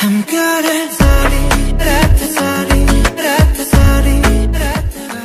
I'm good at sorry, that's sorry, that's sorry, that's sorry.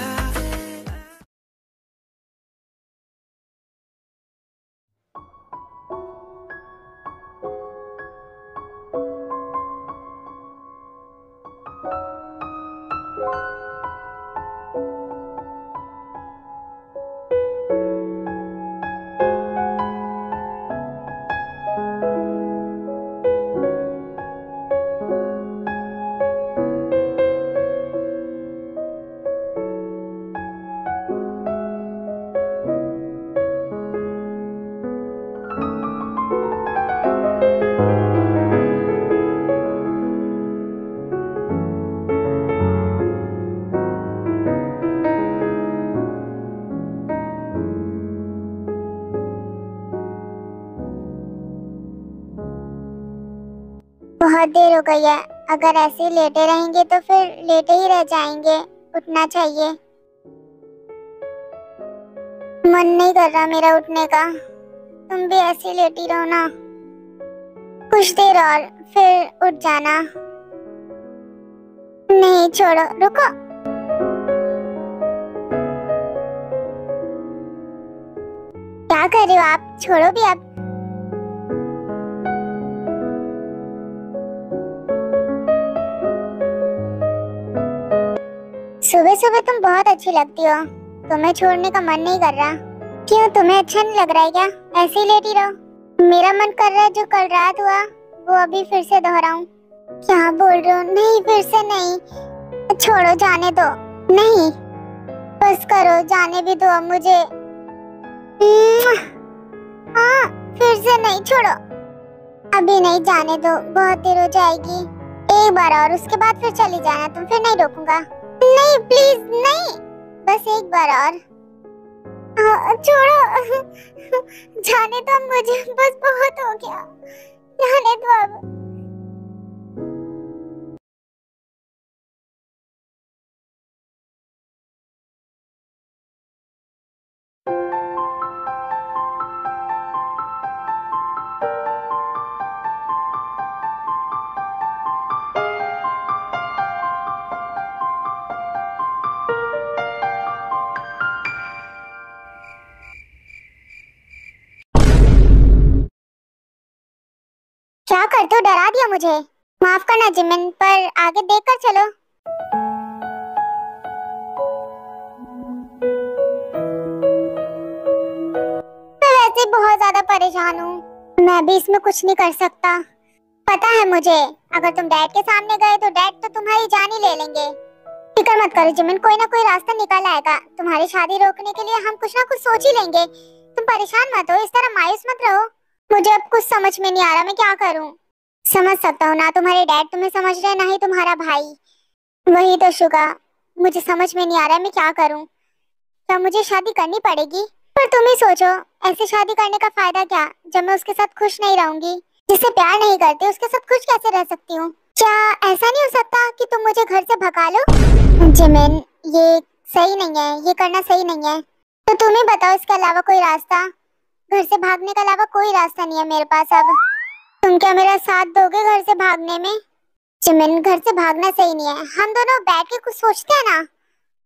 बहुत देर हो गई है। अगर ऐसे ही लेटे रहेंगे तो फिर लेटे ही रह जाएंगे। उठना चाहिए। मन नहीं कर रहा मेरा उठने का। तुम भी ऐसे ही लेटी रहो ना, कुछ देर और फिर उठ जाना। नहीं छोड़ो, रुको। क्या कर रहे हो आप? छोड़ो भी आप। सुबह सुबह तुम बहुत अच्छी लगती हो। तुम्हें छोड़ने का मन नहीं कर रहा। क्यों, तुम्हें अच्छा नहीं लग रहा है क्या? ऐसे ही लेटी रहो। मेरा मन कर रहा है जो कल रात हुआ वो अभी फिर से दोहराऊं। क्या बोल रहे हो? नहीं, फिर से नहीं। छोड़ो, जाने दो। नहीं, बस करो, जाने भी दो अब मुझे। हाँ, फिर से नहीं, छोड़ो। अभी नहीं, जाने दो, बहुत देर हो जाएगी। एक बार और, उसके बाद फिर चली जाना तुम, फिर नहीं रोकूंगा। नहीं प्लीज नहीं, बस एक बार और। छोड़ो, जाने दो मुझे, बस बहुत हो गया, जाने दो अब। क्या करते हो? डरा दिया मुझे। माफ करना जिमिन, पर आगे देखकर चलो। मैं वैसे बहुत ज्यादा परेशान हूँ। मैं भी इसमें कुछ नहीं कर सकता। पता है मुझे, अगर तुम डैड के सामने गए तो डैड तो तुम्हारी जान ही ले लेंगे। फिक्र मत करो जिमिन, कोई ना कोई रास्ता निकल आएगा। तुम्हारी शादी रोकने के लिए हम कुछ ना कुछ सोच ही लेंगे। तुम परेशान मत हो, इस तरह मायूस मत रहो। मुझे अब कुछ समझ में नहीं आ रहा मैं क्या करूं। समझ सकता हूँ ना, तुम्हारे डैड तुम्हें समझ रहे ना ही तुम्हारा भाई। वही तो शुगा, मुझे समझ में नहीं आ रहा मैं क्या करूं। क्या मुझे शादी करनी पड़ेगी? पर तुम ही सोचो, ऐसे शादी करने का फायदा क्या जब मैं उसके साथ खुश नहीं रहूंगी। जिससे प्यार नहीं करती उसके साथ खुश कैसे रह सकती हूँ? क्या ऐसा नहीं हो सकता कि तुम मुझे घर से भगा लो? जिमिन, ये सही नहीं है, ये करना सही नहीं है। तो तुम ही बताओ, इसके अलावा कोई रास्ता? घर से भागने के अलावा कोई रास्ता नहीं है मेरे पास अब। तुम क्या मेरा साथ दोगे घर से भागने में? जिमिन, घर से भागना सही नहीं है। हम दोनों बैठ के कुछ सोचते हैं ना।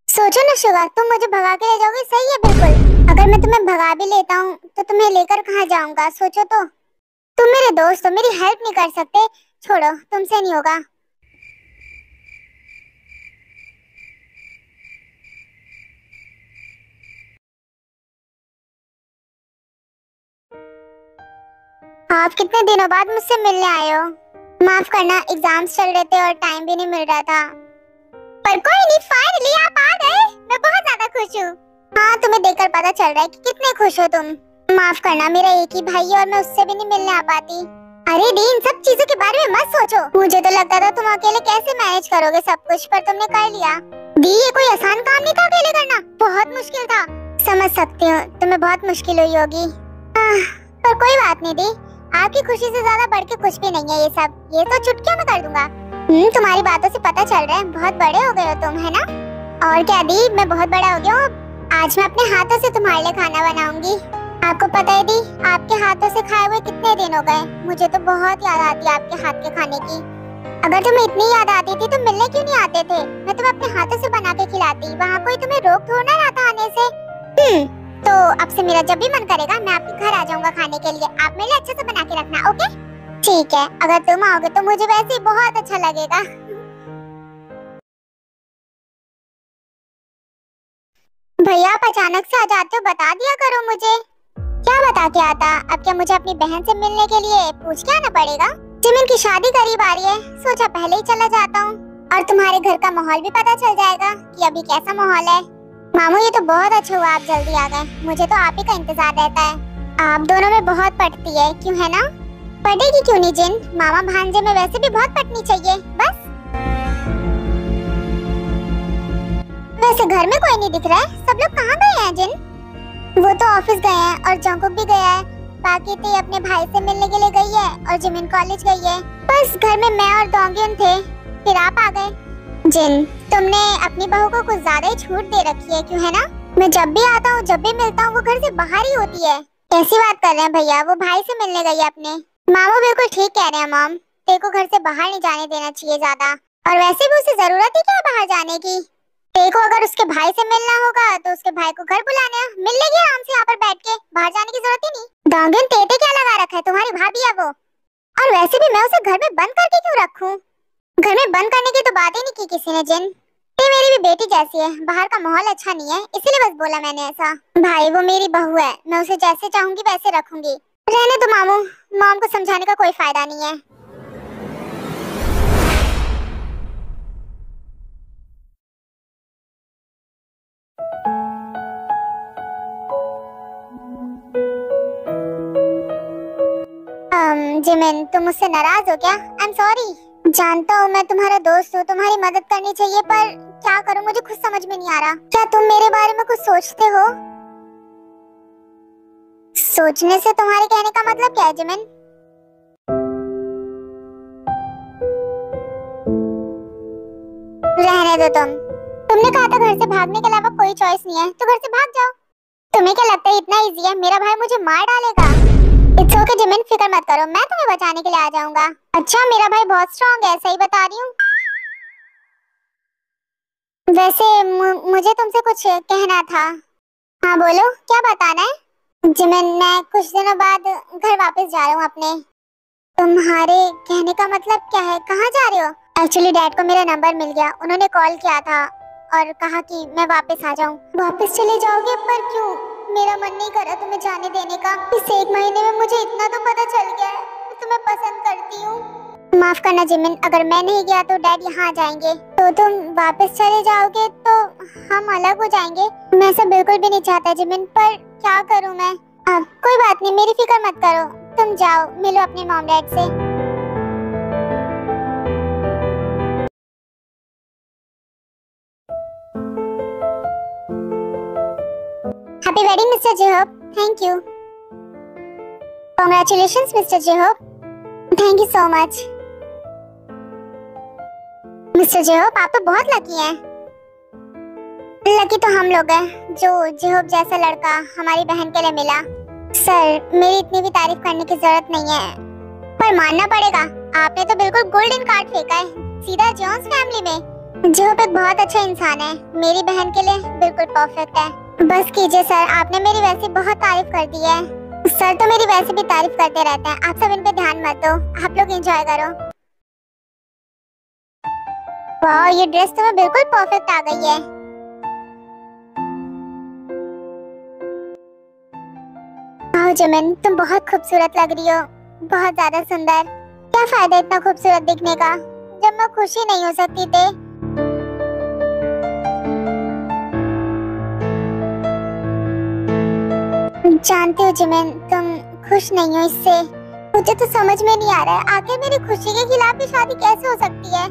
सोचो ना शुगा, तुम मुझे भगा के ले जाओगे? सही है बिल्कुल। अगर मैं तुम्हें भगा भी लेता हूँ तो तुम्हें लेकर कहाँ जाऊंगा? सोचो तो। तुम मेरे दोस्त हो, मेरी हेल्प नहीं कर सकते? छोड़ो, तुमसे नहीं होगा। आप कितने दिनों बाद मुझसे मिलने आए हो? माफ करना, एग्जाम्स चल रहे थे और टाइम भी नहीं मिल रहा था। पर कोई नहीं, फाइनली आप आ गए। मैं बहुत ज्यादा खुश हूँ। हाँ, तुम्हें देखकर पता चल रहा है कि कितने खुश हो तुम। माफ करना, मेरा एक ही भाई है और मैं उससे भी नहीं मिलने आ पाती। अरे डी, इन सब चीजों के बारे में मत सोचो। मुझे तो लगता था तुम अकेले कैसे मैनेज करोगे सब कुछ, पर तुमने कर लिया। दी, ये कोई आसान काम नहीं था अकेले करना, बहुत मुश्किल था। समझ सकती हूँ, तुम्हें बहुत मुश्किल हुई होगी। पर कोई बात नहीं दी, आपकी खुशी से ज्यादा बढ़ के कुछ भी नहीं है ये सब। ये तो चुटकियों में कर दूंगा। तुम्हारी बातों से पता चल रहा है बहुत बड़े हो गए हो तुम, है ना? और क्या दी, मैं बहुत बड़ा हो गया हूँ। आज मैं अपने हाथों से तुम्हारे लिए खाना बनाऊंगी। आपको पता है दी, आपके हाथों से खाए हुए कितने दिन हो गए। मुझे तो बहुत याद आती है आपके हाथ के खाने की। अगर तुम्हें इतनी याद आती थी तो मिलने क्यों नहीं आते थे? मैं तुम्हें अपने हाथों से बना के खिलाती, वहाँ कोई तुम्हें रोक थोड़ा ना रहा था आने से। तो अब से मेरा जब भी मन करेगा मैं आपके घर आ जाऊंगा खाने के लिए। आप मेरे लिए अच्छे से बना के रखना, ओके? ठीक है, अगर तुम आओगे तो मुझे वैसे ही बहुत अच्छा लगेगा। भैया आप अचानक से आ जाते हो, बता दिया करो मुझे। क्या बता के आता? अब क्या मुझे अपनी बहन से मिलने के लिए पूछ के आना पड़ेगा? जिमिन की शादी करीब आ रही है, सोचा पहले ही चला जाता हूँ और तुम्हारे घर का माहौल भी पता चल जाएगा कि अभी कैसा माहौल है। मामू ये तो बहुत अच्छा हुआ आप जल्दी आ गए, मुझे तो आप ही का इंतजार रहता है। आप दोनों में बहुत पटती है, क्यों है ना? पटेगी क्यों नहीं जिन, मामा भांजे में वैसे भी बहुत पटनी चाहिए बस। वैसे घर में कोई नहीं दिख रहा है, सब लोग कहाँ गए हैं जिन? वो तो ऑफिस गए हैं और जंकुक भी गया है, बाकी ती अपने भाई से मिलने के लिए गई है और जिमिन कॉलेज गई है। बस घर में मैं और डोंगियन थे, फिर आप आ गए। जिन तुमने अपनी बहू को कुछ ज्यादा ही छूट दे रखी है, क्यों है ना? मैं जब भी आता हूँ जब भी मिलता हूँ वो घर से बाहर ही होती है। कैसी बात कर रहे हैं भैया, वो भाई से मिलने गई है अपने। मामू बिल्कुल ठीक कह रहे हैं मॉम, तेरे को घर से बाहर नहीं जाने देना चाहिए ज्यादा, और वैसे भी उसे जरूरत ही क्या है बाहर जाने की? देखो अगर उसके भाई से मिलना होगा तो उसके भाई को घर बुलाने मिल लेगी आराम से यहाँ पर बैठ के, बाहर जाने की जरूरत ही नहीं। डांगन तेते क्या लगा रखा है, तुम्हारी भाभी है वो। और वैसे भी मैं उसे घर में बंद करके क्यों रखूं? घर में बंद करने की तो बात ही नहीं की किसी ने जिन। ये मेरी भी बेटी जैसी है, बाहर का माहौल अच्छा नहीं है इसीलिए बस बोला मैंने ऐसा। भाई वो मेरी बहू है, मैं उसे जैसे चाहूंगी वैसे रखूंगी। रहने दो मामू, मॉम को समझाने का कोई फायदा नहीं है। जिमिन तुम मुझसे नाराज हो क्या? I am sorry. जानता हूँ मैं तुम्हारा दोस्त हूँ, तुम्हारी मदद करनी चाहिए, पर क्या करूँ मुझे खुद समझ में नहीं आ रहा। क्या तुम मेरे बारे में कुछ सोचते हो? सोचने से तुम्हारे कहने का मतलब क्या है जिमिन? रहने दो तुमने कहा था घर से भागने के अलावा कोई चॉइस नहीं है, तो घर से भाग जाओ। तुम्हें क्या लगता है इतना इजी है? मेरा भाई मुझे मार डालेगा। इट्स ओके जिमिन, फिक्र मत करो, मैं तुम्हें बचाने के लिए आ जाऊंगा। अच्छा मेरा भाई बहुत स्ट्रांग है, सही बता रही हूँ। वैसे मुझे तुमसे कुछ कहना था। हाँ बोलो, क्या बताना है? जिमिन मैं कुछ दिनों बाद घर वापस जा रहा हूँ अपने। तुम्हारे कहने का मतलब क्या है, कहाँ जा रहे हो? एक्चुअली डैड को मेरा नंबर मिल गया, उन्होंने कॉल किया था और कहा कि मैं वापस आ जाऊँ। वापस चले जाओगे? पर क्यों? मेरा मन नहीं कर रहा तुम्हें जाने देने का। इस एक महीने में मुझे इतना तो पता चल गया है, मैं तुम्हें पसंद करती हूँ। माफ करना जिमिन, अगर मैं नहीं गया तो डैड यहाँ आ जाएंगे। तो तुम वापस चले जाओगे तो हम अलग हो जाएंगे। मैं ऐसा बिल्कुल भी नहीं चाहता जिमिन, पर क्या करूँ मैं? अब कोई बात नहीं, मेरी फिक्र मत करो, तुम जाओ मिलो अपने मॉम डैड से। Happy wedding mister Jehob. Thank you. Congratulations mister Jehob. Thank you so much. Mister Jehob आप तो बहुत लकी हैं। लकी तो हम लोग हैं जो जेहोब जैसा लड़का हमारी बहन के लिए मिला। सर मेरी इतनी भी तारीफ करने की जरूरत नहीं है, पर मानना पड़ेगा आपने तो बिल्कुल गोल्डन कार्ड फेंका है सीधा जॉन्स फैमिली में। जेहोब एक बहुत अच्छा इंसान है, मेरी बहन के लिए बिल्कुल परफेक्ट है। बस कीजिए सर, आपने मेरी वैसे बहुत तारीफ कर दी है। सर तो मेरी वैसे भी तारीफ करते रहते हैं, आप सब इन पे ध्यान मत दो, आप लोग एंजॉय करो। वाह ये ड्रेस तुम्हें बिल्कुल परफेक्ट आ गई है। वाह जिमिन तुम बहुत खूबसूरत लग रही हो, बहुत ज्यादा सुंदर। क्या फायदा इतना खूबसूरत दिखने का जब मैं खुश ही नहीं हो सकती थे। जानती हूँ जिमिन तुम खुश नहीं हो इससे, मुझे तो समझ में नहीं आ रहा है आखिर मेरी खुशी के खिलाफ भी शादी कैसे हो सकती है।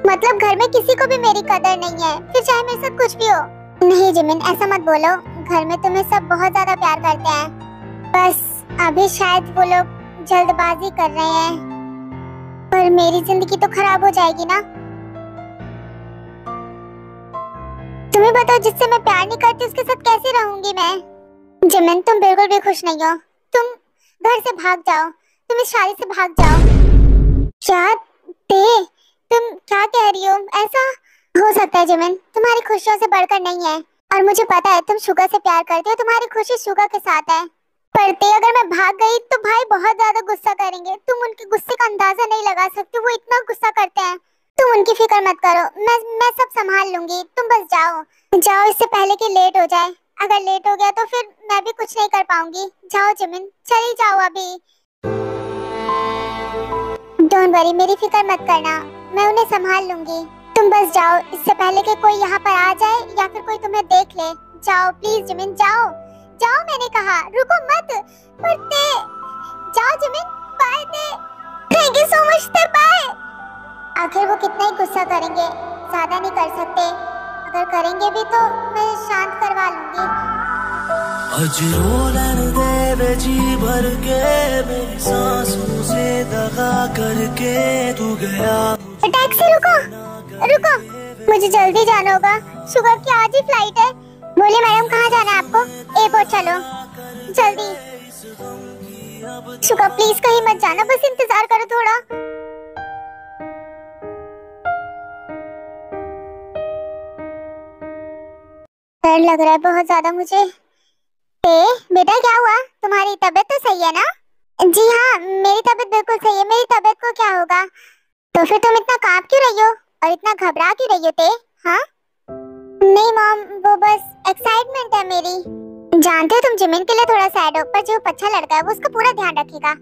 मतलब घर में किसी को भी मेरी कदर नहीं है, फिर चाहे मेरे साथ कुछ भी हो। नहीं जिमिन ऐसा मत बोलो, घर में तुम्हें सब बहुत ज्यादा प्यार करते हैं, बस अभी शायद वो लोग जल्दबाजी कर रहे हैं। पर मेरी जिंदगी तो खराब हो जाएगी ना। तुम्हें बताओ जिससे मैं प्यार नहीं करती उसके साथ कैसे रहूंगी मैं? जिमिन तुम बिल्कुल भी खुश नहीं हो, तुम घर से भाग जाओ, तुम इस शादी से भाग जाओ। क्या ते, तुम क्या कह रही हो? ऐसा हो सकता है जिमिन, तुम्हारी खुशियों से बढ़कर नहीं है। और मुझे पता है तुम शुगा से प्यार करते हो, तुम्हारी खुशी शुगा के साथ है। पर ते, अगर मैं भाग गई तो भाई बहुत ज्यादा गुस्सा करेंगे। तुम उनके गुस्से का अंदाजा नहीं लगा सकती, वो इतना गुस्सा करते हैं। तुम उनकी फिक्र मत करो, मैं सब संभाल लूंगी। तुम बस जाओ जाओ, इससे पहले कि लेट हो जाए। अगर लेट हो गया तो फिर मैं भी कुछ नहीं कर पाऊंगी। जाओ जिमिन, चली जाओ अभी। डोंट वरी, मेरी फिक्र मत करना, मैं उन्हें संभाल लूंगी। तुम बस जाओ, इससे पहले कि कोई यहाँ पर आ जाए या फिर कोई तुम्हें देख ले। जाओ प्लीज जिमिन, जाओ जाओ, मैंने कहा, रुको मत। पर ते, जाओ जिमिन, बाय ते, थैंक यू सो मच ते, बाय। आखिर वो कितना ही गुस्सा करेंगे, ज्यादा नहीं कर सकते। अगर करेंगे भी तो मैं शांत करवा लूंगी। अजरोलन दे जी भर के मेरी सांसों से दगा करके तू गया। टैक्सी, रुको रुको, मुझे जल्दी जाना होगा। शुगर की आज ही फ्लाइट है। बोलिए मैडम, कहाँ जाना है आपको? एयरपोर्ट चलो जल्दी। शुगर प्लीज कहीं मत जाना, बस इंतजार करो थोड़ा। डर लग रहा है बहुत ज्यादा मुझे। बेटा क्या हुआ? तुम्हारी तबीयत तो सही है ना? जी हाँ, मेरी तबीयत बिल्कुल सही है। मेरी तबीयत को क्या होगा? तो फिर तुम इतना कांप क्यों रही हो और इतना घबरा क्यों रही हो ते? हाँ नहीं मॉम, वो बस एक्साइटमेंट है मेरी। जानते हो तुम जिमिन के लिए थोड़ा सैड हो, पर जो अच्छा लड़का है वो उसका पूरा ध्यान रखेगा।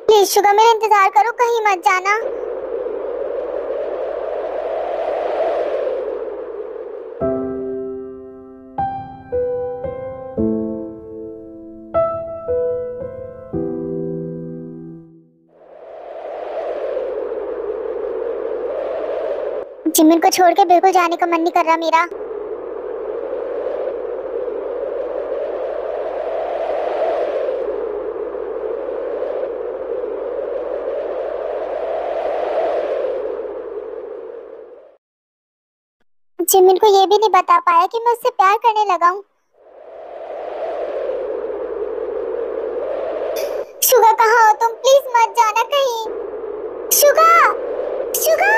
प्लीज शुगर, मेरा इंतजार करो, कहीं मत जाना। जिमिन को छोड़ के बिल्कुल जाने का मन नहीं कर रहा मेरा। जिमिन को ये भी नहीं बता पाया कि मैं उससे प्यार करने लगा हूँ। शुगा कहाँ हो तुम? प्लीज मत जाना कहीं। शुगा, शुगा,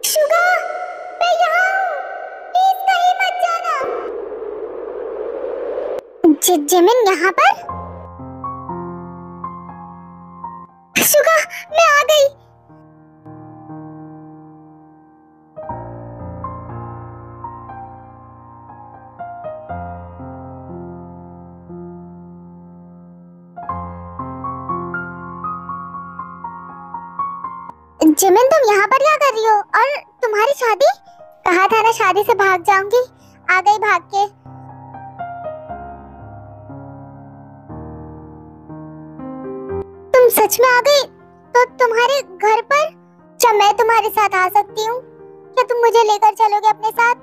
शुगा, मैं यहाँ हूँ, प्लीज कहीं मत जाना। जिमिन यहाँ पर? शुगा, मैं आ गई। जिमिन तुम यहाँ पर क्या कर रही हो? और तुम्हारी शादी? कहा था ना शादी से भाग जाऊंगी, आ गई भाग के। तुम सच में आ गई? तो तुम्हारे घर पर? क्या मैं तुम्हारे साथ आ सकती हूँ? क्या तुम मुझे लेकर चलोगे अपने साथ?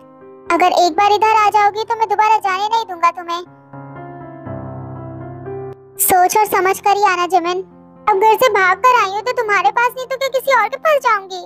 अगर एक बार इधर आ जाओगी तो मैं दोबारा जाने नहीं दूंगा तुम्हें। सोच और समझ कर ही आना जिमिन। अब घर से भाग कर आई हूँ तो तुम्हारे पास नहीं तो क्या किसी और के पास जाऊंगी?